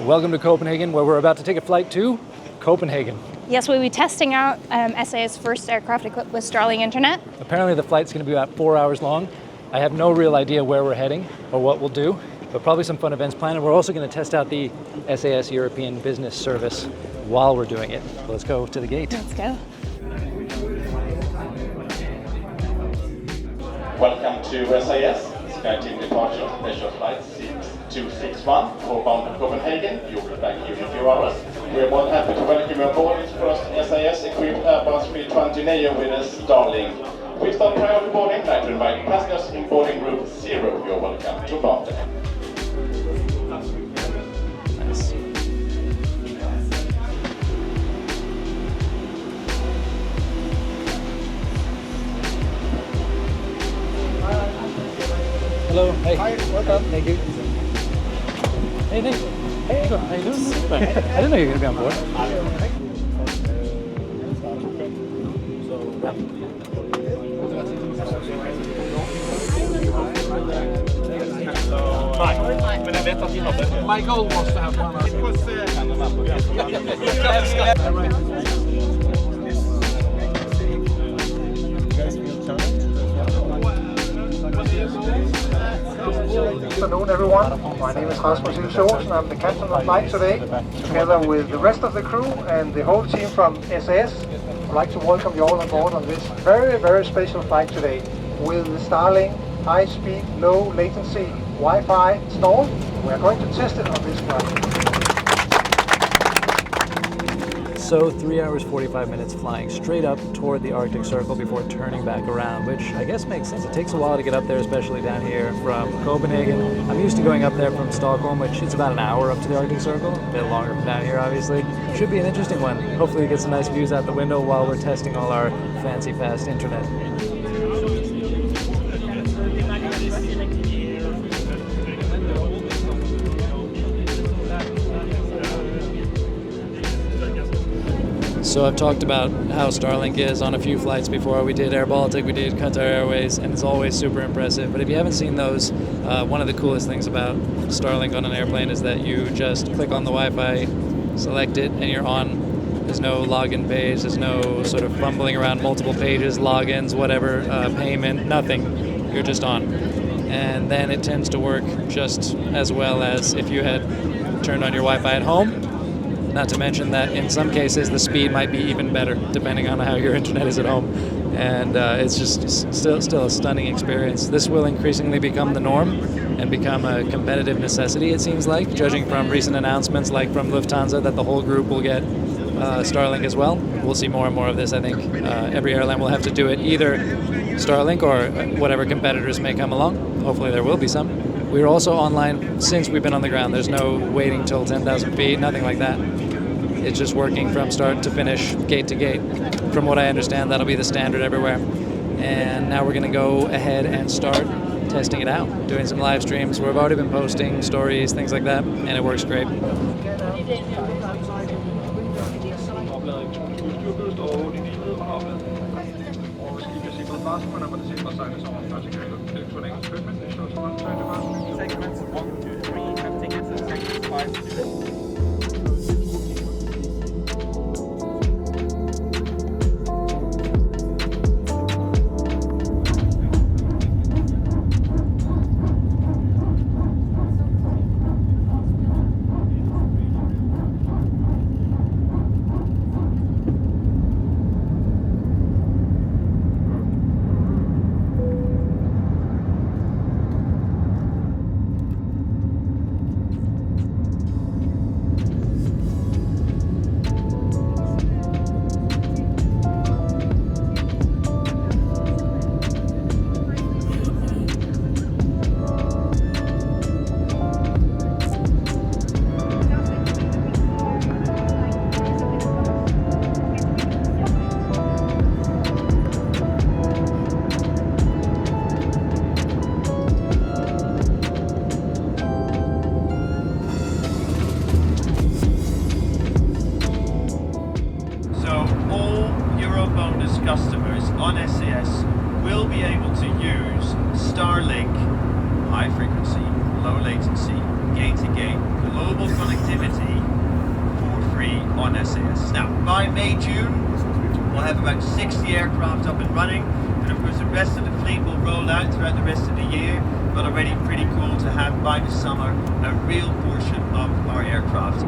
Welcome to Copenhagen, where we're about to take a flight to Copenhagen. Yes, we'll be testing out SAS' first aircraft equipped with Starlink internet. Apparently the flight's going to be about 4 hours long. I have no real idea where we're heading or what we'll do, but probably some fun events planned. And we're also going to test out the SAS European Business Service while we're doing it. So let's go to the gate. Let's go. Welcome to SAS. SkyTeam departure, special flight 6261, bound to Copenhagen. You'll be back here in a few hours. We're more than happy to welcome you aboard this first SAS-equipped Airbus 320 Neo with a Starlink. We start priority boarding. I'd like to invite passengers in boarding group 0. You're welcome to board. Nice. Hello. Hey. Hi, welcome. Thank you. Hey, thanks. Hey, how you doing? I didn't know you were going to be on board. My goal was to have one. Good afternoon, everyone. My name is Rasmus Ilsjøs, and I'm the captain of the flight today. Together with the rest of the crew and the whole team from SAS, I'd like to welcome you all on board on this very, very special flight today with the Starlink high-speed, low-latency Wi-Fi installed. We're going to test it on this flight. So 3 hours 45 minutes flying straight up toward the Arctic Circle before turning back around, which I guess makes sense. It takes a while to get up there, especially down here from Copenhagen. I'm used to going up there from Stockholm, which it's about an hour up to the Arctic Circle. A bit longer from down here, obviously. Should be an interesting one. Hopefully we get some nice views out the window while we're testing all our fancy fast internet. So I've talked about how Starlink is on a few flights before. We did Air Baltic, we did Qatar Airways, and it's always super impressive. But if you haven't seen those, one of the coolest things about Starlink on an airplane is that you just click on the Wi-Fi, select it, and you're on. There's no login page, there's no sort of fumbling around multiple pages, logins, whatever, payment, nothing. You're just on. And then it tends to work just as well as if you had turned on your Wi-Fi at home. Not to mention that in some cases the speed might be even better depending on how your internet is at home. And it's just still a stunning experience. This will increasingly become the norm and become a competitive necessity, it seems like, judging from recent announcements like from Lufthansa that the whole group will get Starlink as well. We'll see more and more of this, I think. Every airline will have to do it, either Starlink or whatever competitors may come along. Hopefully there will be some. We're also online since we've been on the ground. There's no waiting till 10,000 feet, nothing like that. It's just working from start to finish, gate to gate. From what I understand, that'll be the standard everywhere. And now we're going to go ahead and start testing it out, doing some live streams. We've already been posting stories, things like that, and it works great. Segments 1, 2, 3, have tickets, and segments 5 to 6. on SAS. Now, by May, June, we'll have about 60 aircraft up and running, and of course the rest of the fleet will roll out throughout the rest of the year, but already pretty cool to have by the summer a real portion of our aircraft.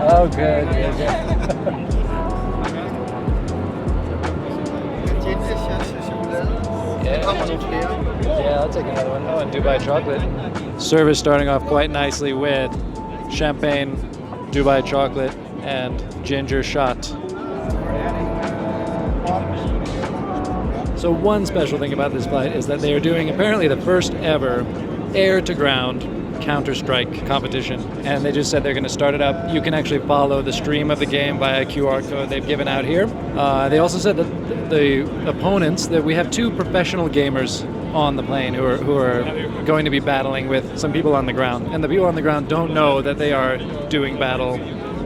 Oh, good. Yeah, I'll take another one. Oh, and Dubai chocolate. Service starting off quite nicely with champagne, Dubai chocolate, and ginger shot. So one special thing about this flight is that they are doing apparently the first ever air-to-ground Counter-Strike competition, and they just said they're going to start it up. You can actually follow the stream of the game via a QR code they've given out here. They also said that the opponents, that we have 2 professional gamers on the plane who are going to be battling with some people on the ground, and the people on the ground don't know that they are doing battle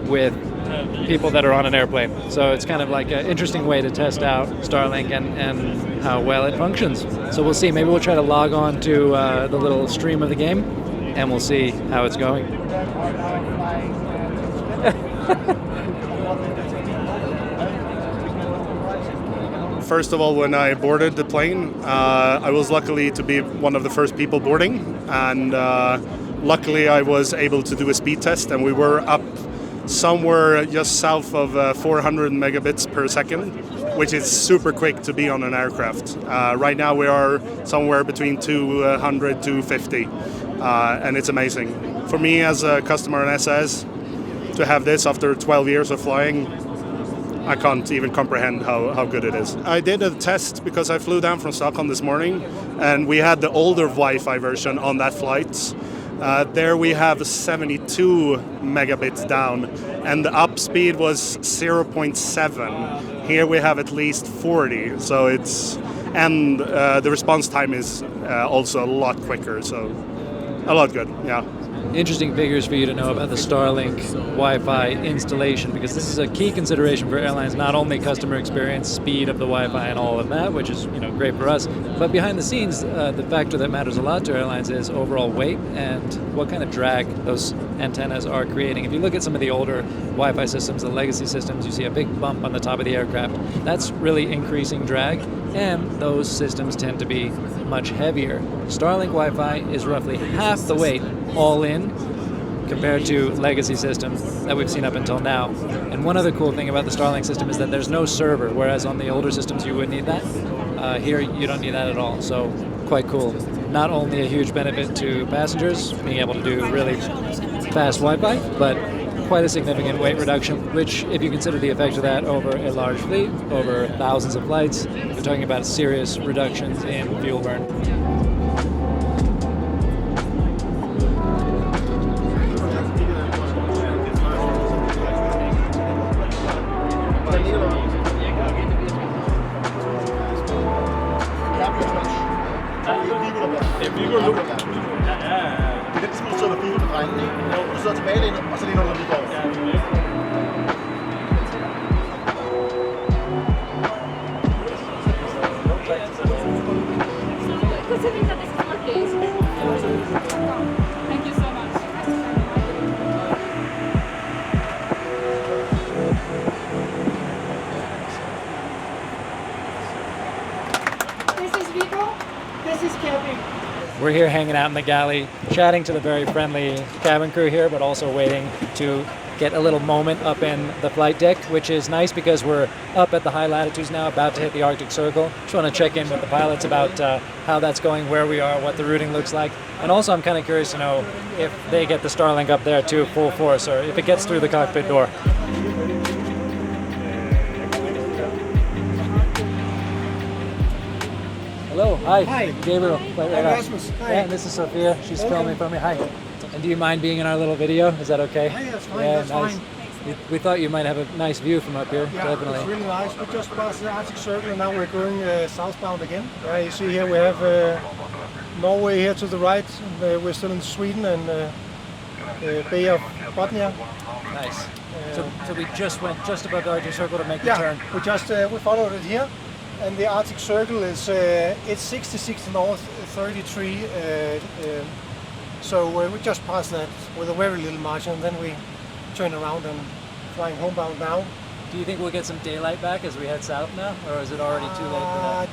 with people that are on an airplane. So it's kind of like an interesting way to test out Starlink and how well it functions. So we'll see. Maybe we'll try to log on to the little stream of the game, and we'll see how it's going. First of all, when I boarded the plane, I was lucky to be one of the first people boarding, and luckily I was able to do a speed test, and we were up somewhere just south of 400 megabits per second, which is super quick to be on an aircraft. Right now we are somewhere between 200 to 250, and it's amazing. For me as a customer in SAS, to have this after 12 years of flying, I can't even comprehend how good it is. I did a test because I flew down from Stockholm this morning, and we had the older Wi-Fi version on that flight. There we have 72 megabits down, and the up speed was 0.7. Here we have at least 40, so and the response time is also a lot quicker, so a lot good, yeah. Interesting figures for you to know about the Starlink Wi-Fi installation, because this is a key consideration for airlines, not only customer experience, speed of the Wi-Fi and all of that, which is great for us, but behind the scenes, the factor that matters a lot to airlines is overall weight and what kind of drag those antennas are creating. If you look at some of the older Wi-Fi systems, the legacy systems, you see a big bump on the top of the aircraft. That's really increasing drag, and those systems tend to be much heavier. Starlink Wi-Fi is roughly half the weight all in compared to legacy systems that we've seen up until now. And one other cool thing about the Starlink system is that there's no server, whereas on the older systems you would need that. Here you don't need that at all, so quite cool. Not only a huge benefit to passengers, being able to do really fast Wi-Fi, but quite a significant weight reduction, which if you consider the effect of that over a large fleet, over thousands of flights, you're talking about serious reductions in fuel burn. Thank you so much. This is Vico. This is Kelvin. We're here hanging out in the galley, chatting to the very friendly cabin crew here, but also waiting to get a little moment up in the flight deck, which is nice because we're up at the high latitudes now, about to hit the Arctic Circle. Just want to check in with the pilots about how that's going, where we are, what the routing looks like. And also I'm kind of curious to know if they get the Starlink up there to full force, or if it gets through the cockpit door. Hello, Hi. Hi. Gabriel. Rasmus. Hi. Yeah, and this is Sophia. She's Welcome. filming for me. Hi. And do you mind being in our little video? Is that okay? Hey, that's fine. Yeah, That's nice. fine. We thought you might have a nice view from up here. Yeah, Definitely. it's really nice. We just passed the Arctic Circle and now we're going southbound again. You see here we have Norway here to the right. We're still in Sweden and the Bay of Botnia. Nice. So we just went just above the Arctic Circle to make the turn. We just we followed it here, and the Arctic Circle is it's 66 north, 33. So we just passed that with a very little margin, and then we turn around and flying homebound now. Do you think we'll get some daylight back as we head south now, or is it already too late for that?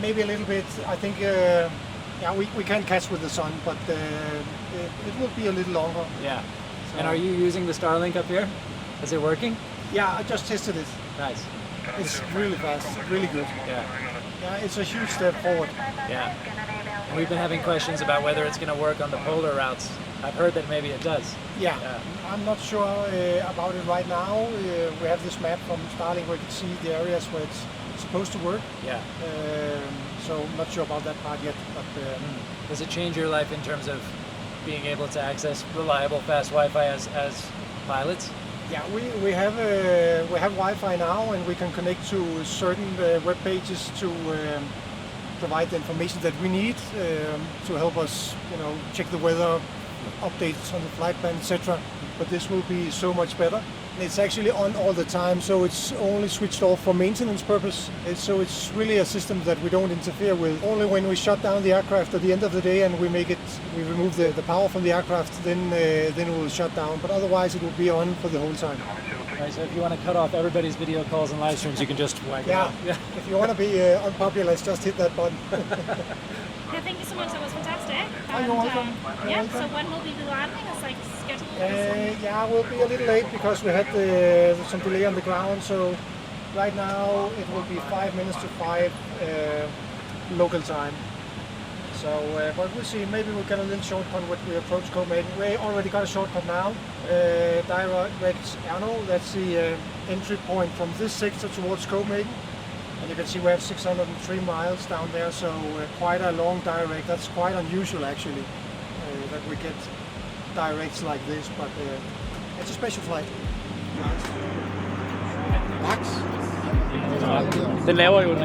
Maybe a little bit. I think we can catch with the sun, but it will be a little longer. Yeah. So, And are you using the Starlink up here? Is it working? Yeah, I just tested it. Nice. It's really fast, really good. Yeah. Yeah, it's a huge step forward. Yeah. And we've been having questions about whether it's going to work on the polar routes. I've heard that maybe it does. Yeah, I'm not sure about it right now. We have this map from Starlink where you can see the areas where it's supposed to work. Yeah. So I'm not sure about that part yet. But does it change your life in terms of being able to access reliable, fast Wi-Fi as pilots? Yeah, we have Wi-Fi now, and we can connect to certain web pages to provide the information that we need to help us, check the weather, updates on the flight plan, etc. But this will be so much better. It's actually on all the time, so it's only switched off for maintenance purpose. So it's really a system that we don't interfere with. Only when we shut down the aircraft at the end of the day and we remove the power from the aircraft, then it will shut down. But otherwise, it will be on for the whole time. Right, so if you want to cut off everybody's video calls and live streams, you can just whack it out. Yeah. If you want to be unpopular, just hit that button. Yeah, thank you so much. That was fantastic. You're welcome. Yeah. So when will be the landing? It's like scheduled. Yeah, we'll be a little late because we had some delay on the ground. So right now it will be 5 minutes to 5 local time. So, but we'll see. Maybe we'll get a little shortcut when we approach Copenhagen. We already got a shortcut now. Direct Arno. That's the entry point from this sector towards Copenhagen. And you can see we have 603 miles down there, so quite a long direct. That's quite unusual actually, that we get directs like this, but it's a special flight. Max? Den laver jo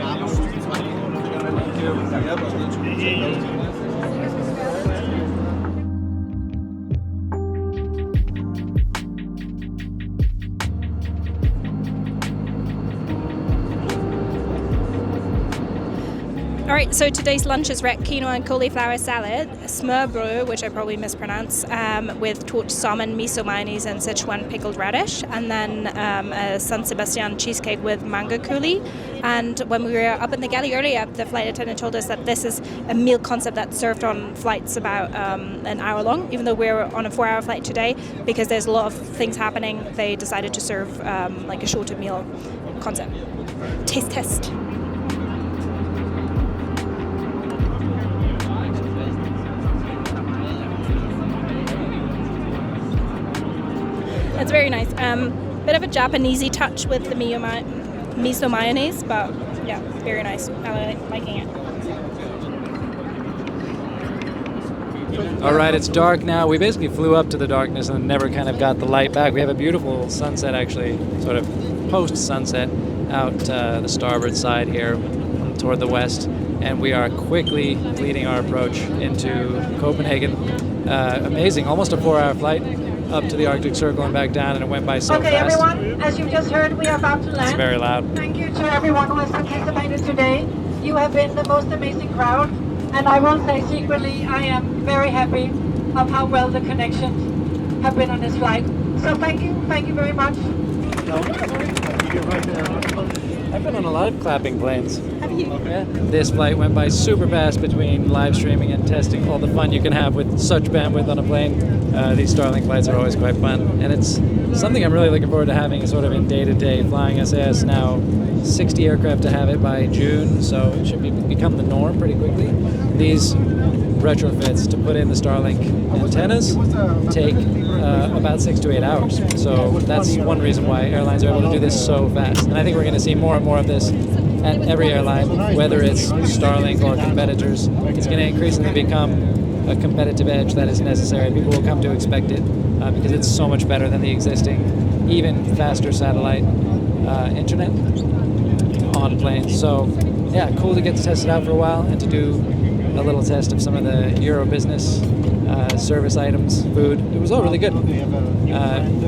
Alright, so today's lunch is red quinoa and cauliflower salad, smørbrød, which I probably mispronounce, with torched salmon, miso mayonnaise, and Sichuan pickled radish, and then a San Sebastian cheesecake with mango coulis. And when we were up in the galley earlier, the flight attendant told us that this is a meal concept that's served on flights about an hour long, even though we're on a 4-hour flight today, because there's a lot of things happening. They decided to serve like a shorter meal concept. Taste test. It's very nice. Bit of a Japanesey touch with the miso mayonnaise, but yeah, very nice. I'm liking it. All right, it's dark now. We basically flew up to the darkness and never kind of got the light back. We have a beautiful sunset, actually, sort of post-sunset out the starboard side here toward the west, and we are quickly leading our approach into Copenhagen. Amazing, almost a 4-hour flight up to the Arctic Circle and back down, and it went by so Okay, fast. everyone, as you just heard, we are about to land. It's very loud. Thank you to everyone who has participated today. You have been the most amazing crowd, and I will say secretly, I am very happy of how well the connections have been on this flight. So thank you very much. I've been on a lot of clapping planes. Have you? Yeah. This flight went by super fast between live streaming and testing all the fun you can have with such bandwidth on a plane. These Starlink flights are always quite fun, and it's something I'm really looking forward to having sort of in day-to-day flying SAS now. 60 aircraft to have it by June, so it should become the norm pretty quickly. These retrofits to put in the Starlink antennas take about 6 to 8 hours. So that's one reason why airlines are able to do this so fast. And I think we're going to see more and more of this at every airline, whether it's Starlink or competitors. It's going to increasingly become a competitive edge that is necessary. People will come to expect it because it's so much better than the existing, even faster satellite internet on planes. So yeah, cool to get to test it out for a while and to do a little test of some of the Euro business service items, food. It was all really good.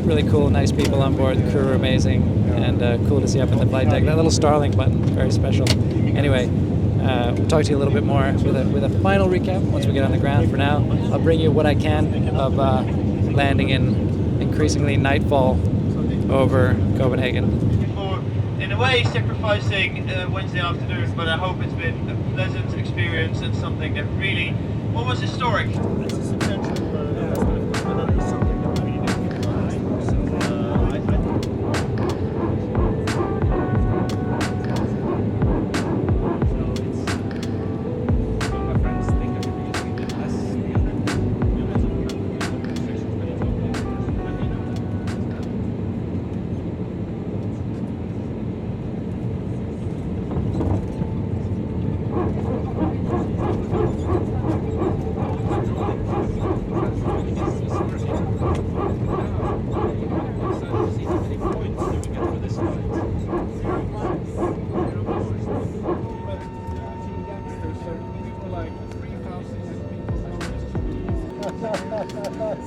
Really cool, nice people on board. The crew were amazing, and cool to see up in the flight deck. That little Starlink button, very special. Anyway, we'll talk to you a little bit more with a final recap once we get on the ground. For now, I'll bring you what I can of landing in increasingly nightfall over Copenhagen. In a way, sacrificing Wednesday afternoon, but I hope it's been a pleasant experience and something that really almost historic.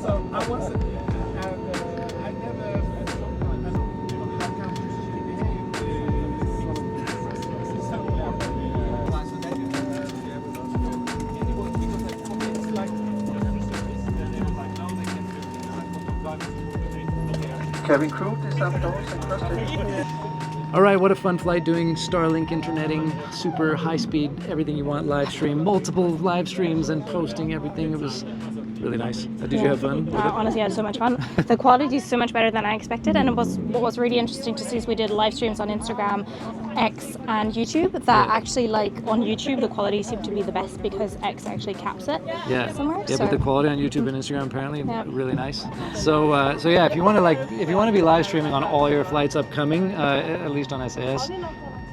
So I wasn't, and I never, how come Cabin crew, please have doors and questions. All right, what a fun flight doing Starlink interneting, super high speed, everything you want, live stream, multiple live streams and posting everything. It was really nice. Did you have fun? Honestly, I had so much fun. The quality is so much better than I expected, and what was really interesting to see is we did live streams on Instagram, X, and YouTube. That actually, like on YouTube, the quality seemed to be the best because X actually caps it somewhere. Yeah, but the quality on YouTube and Instagram apparently really nice. So yeah, if you want to be live streaming on all your flights upcoming, at least on SAS.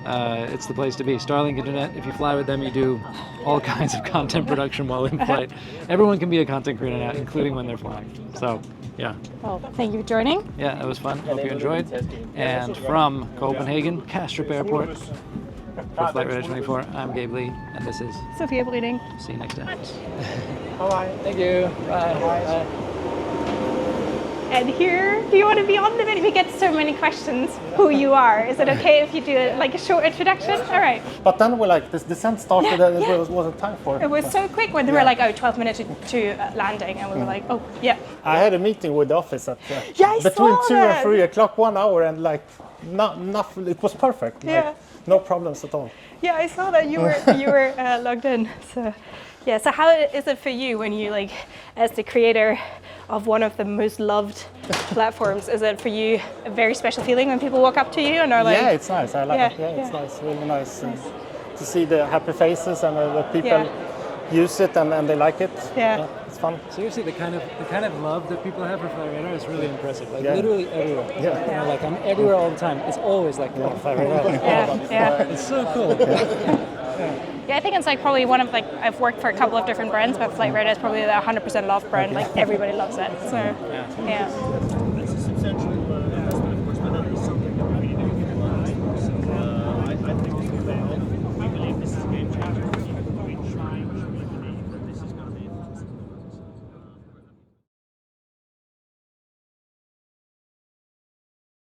It's the place to be. Starlink Internet, if you fly with them, you do all kinds of content production while in flight. Everyone can be a content creator now, including when they're flying. So, yeah. Well, thank you for joining. Yeah, that was fun. Hope you enjoyed. And from Copenhagen, Kastrup Airport, for Flight Radar 24, I'm Gabe Lee, and this is Sophia Bleeding. See you next time. Bye. Thank you. Bye. Bye. And here, do you want to be on the video? We get so many questions. Who you are? Is it okay if you do a short introduction? All right. But then we this descent started and it wasn't time for it. It was so quick when they were like, 12 minutes to landing, and we were like, oh, yeah. I had a meeting with the office at I between saw 2 that. and 3 o'clock, 1 hour, and nothing. It was perfect. No problems at all. Yeah, I saw that you were logged in. So, yeah. So how is it for you when you as the creator of one of the most loved platforms? Is it for you a very special feeling when people walk up to you and are like? Yeah, it's nice. I like it. Yeah, it's nice. Really nice to see the happy faces and the people use it and they like it. Yeah. It's fun. Seriously, the kind of love that people have for Flight Radar is really impressive. Literally everywhere. Yeah. You know, I'm everywhere all the time. It's always Flight Radar. Yeah. It's so cool. Yeah, I think it's probably one of I've worked for a couple of different brands, but Flight Radar is probably the 100% loved brand. Everybody loves it. So yeah. This is substantially